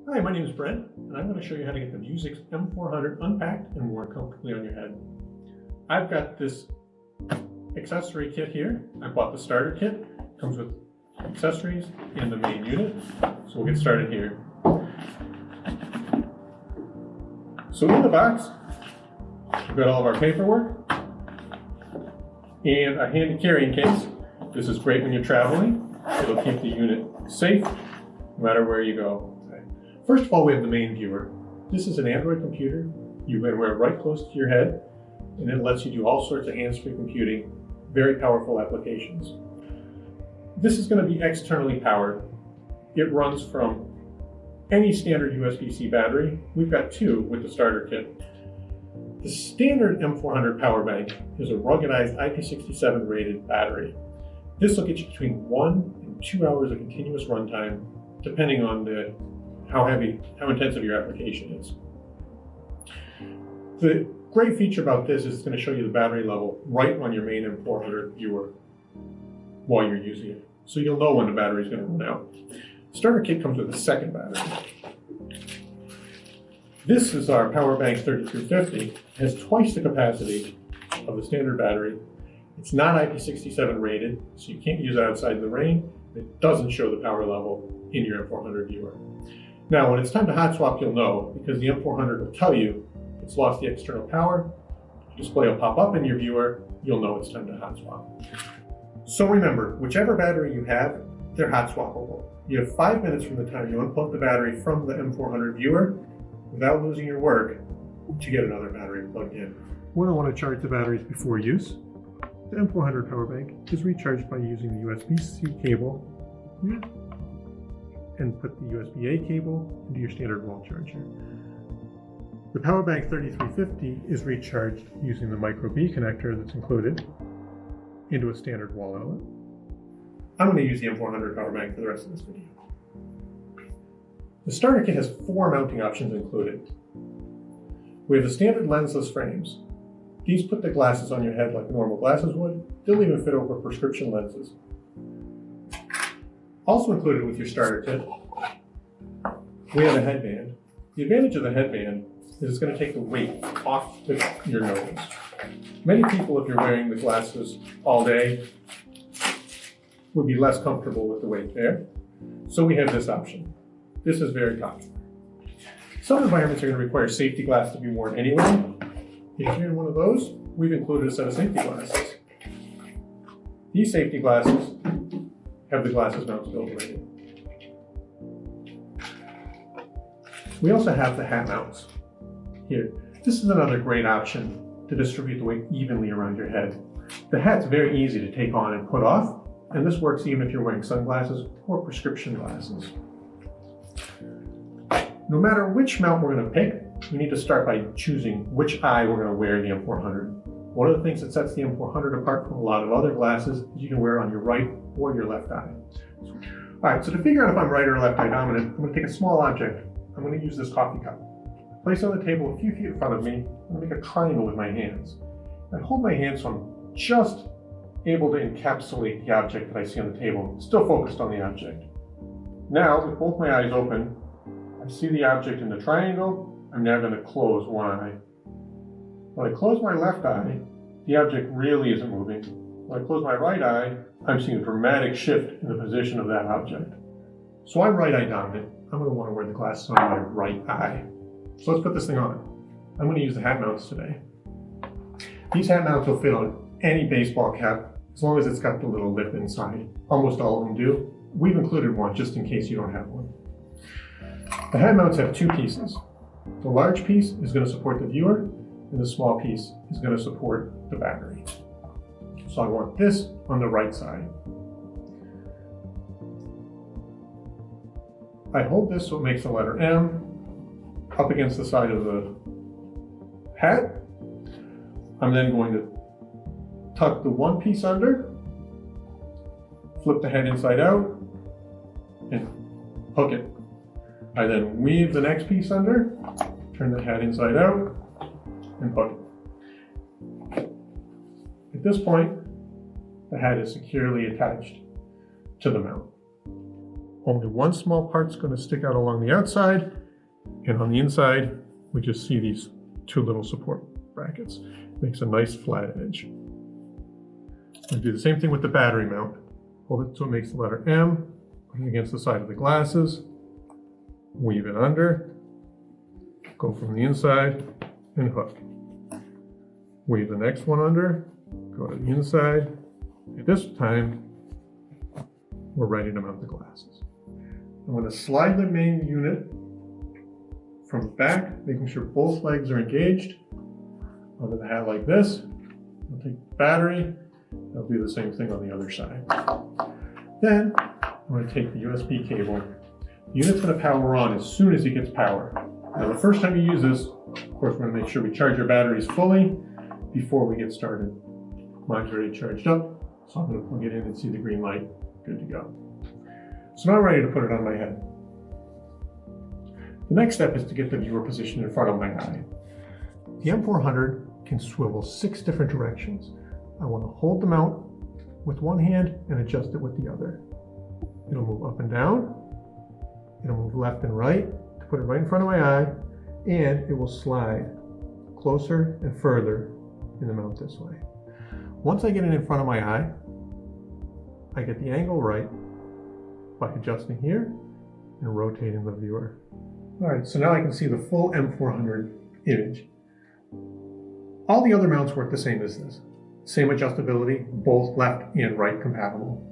Hi, my name is Brent, and I'm going to show you how to get the Vuzix M400 unpacked and worn comfortably on your head. I've got this accessory kit here. I bought the starter kit. It comes with accessories and the main unit. So we'll get started here. So in the box, we've got all of our paperwork and a handy carrying case. This is great when you're traveling. It'll keep the unit safe no matter where you go. First of all, we have the main viewer. This is an Android computer. You can wear it right close to your head, and it lets you do all sorts of hands-free computing, very powerful applications. This is going to be externally powered. It runs from any standard USB-C battery. We've got two with the starter kit. The standard M400 power bank is a ruggedized IP67 rated battery. This will get you between 1 and 2 hours of continuous runtime, depending on how intensive your application is. The great feature about this is it's going to show you the battery level right on your main M400 viewer while you're using it. So you'll know when the battery is going to run out. Starter kit comes with a second battery. This is our power bank 3350. It has twice the capacity of the standard battery. It's not IP67 rated, so you can't use it outside in the rain. It doesn't show the power level in your M400 viewer. Now, when it's time to hot swap, you'll know, because the M400 will tell you it's lost the external power. The display will pop up in your viewer. You'll know it's time to hot swap. So remember, whichever battery you have, they're hot swappable. You have 5 minutes from the time you unplug the battery from the M400 viewer without losing your work to get another battery plugged in. When I want to charge the batteries before use, the M400 power bank is recharged by using the USB-C cable here, and put the USB-A cable into your standard wall charger. The power bank 3350 is recharged using the micro B connector that's included into a standard wall outlet. I'm going to use the M400 power bank for the rest of this video. The starter kit has 4 mounting options included. We have the standard lensless frames. These put the glasses on your head like normal glasses would. They'll even fit over prescription lenses. Also included with your starter kit, we have a headband. The advantage of the headband is it's going to take the weight off your nose. Many people, if you're wearing the glasses all day, would be less comfortable with the weight there. So we have this option. This is very popular. Some environments are going to require safety glasses to be worn anyway. If you're in one of those, we've included a set of safety glasses. These safety glasses have the glasses mounts built in. We also have the hat mounts here. This is another great option to distribute the weight evenly around your head. The hat's very easy to take on and put off, and this works even if you're wearing sunglasses or prescription glasses. No matter which mount we're going to pick, we need to start by choosing which eye we're going to wear the M400. One of the things that sets the M400 apart from a lot of other glasses is you can wear it on your right or your left eye. All right, so to figure out if I'm right or left eye dominant, I'm going to take a small object. I'm going to use this coffee cup. Place it on the table a few feet in front of me. I'm going to make a triangle with my hands. I hold my hands so I'm just able to encapsulate the object that I see on the table, still focused on the object. Now, with both my eyes open, I see the object in the triangle. I'm now going to close one eye. When I close my left eye, the object really isn't moving. When I close my right eye, I'm seeing a dramatic shift in the position of that object. So I'm right eye dominant. I'm going to want to wear the glasses on my right eye. So let's put this thing on. I'm going to use the hat mounts today. These hat mounts will fit on any baseball cap as long as it's got the little lip inside. Almost all of them do. We've included one just in case you don't have one. The hat mounts have 2 pieces. The large piece is going to support the viewer, and the small piece is going to support the battery. So I want this on the right side. I hold this so it makes the letter M up against the side of the hat. I'm then going to tuck the one piece under, flip the head inside out, and hook it. I then weave the next piece under, turn the head inside out, and hook it. At this point, the head is securely attached to the mount. only one small part's going to stick out along the outside, and on the inside, we just see these two little support brackets. Makes a nice flat edge. We do the same thing with the battery mount. Hold it so it makes the letter M, put it against the side of the glasses, weave it under, go from the inside, and hook. Weave the next one under, go to the inside. At this time, we're ready to mount the glasses. I'm going to slide the main unit from the back, making sure both legs are engaged, onto the hat like this. I'll take the battery, I'll do the same thing on the other side. Then, I'm going to take the USB cable. The unit's going to power on as soon as it gets power. Now, the first time you use this, of course, we're going to make sure we charge our batteries fully before we get started. Mine's already charged up, so I'm going to plug it in and see the green light. Good to go. So now I'm ready to put it on my head. The next step is to get the viewer positioned in front of my eye. The M400 can swivel 6 different directions. I want to hold the mount with one hand and adjust it with the other. It'll move up and down, it'll move left and right to put it right in front of my eye, and it will slide closer and further in the mount this way. Once I get it in front of my eye, I get the angle right by adjusting here and rotating the viewer. All right, so now I can see the full M400 image. All the other mounts work the same as this. Same adjustability, both left and right compatible.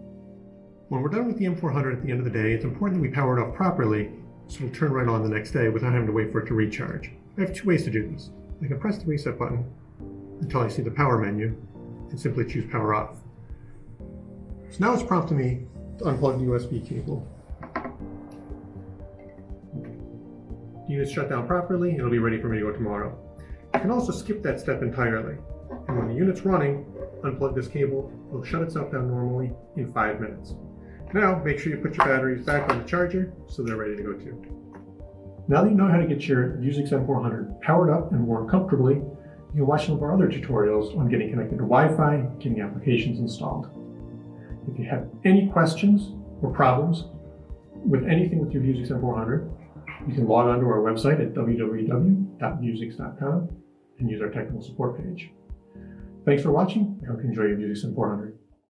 When we're done with the M400 at the end of the day, it's important that we power it off properly so it'll turn right on the next day without having to wait for it to recharge. I have 2 ways to do this. I can press the reset button until I see the power menu and simply choose power off. So now it's prompting me to unplug the USB cable. The unit's shut down properly, it'll be ready for me to go tomorrow. You can also skip that step entirely. And when the unit's running, unplug this cable, it'll shut itself down normally in 5 minutes. Now, make sure you put your batteries back on the charger so they're ready to go too. Now that you know how to get your Vuzix M400 powered up and work comfortably, you can watch some of our other tutorials on getting connected to Wi-Fi, getting applications installed. If you have any questions or problems with anything with your Vuzix M400, you can log on to our website at www.vuzix.com and use our technical support page. Thanks for watching. I hope you enjoy your Vuzix M400.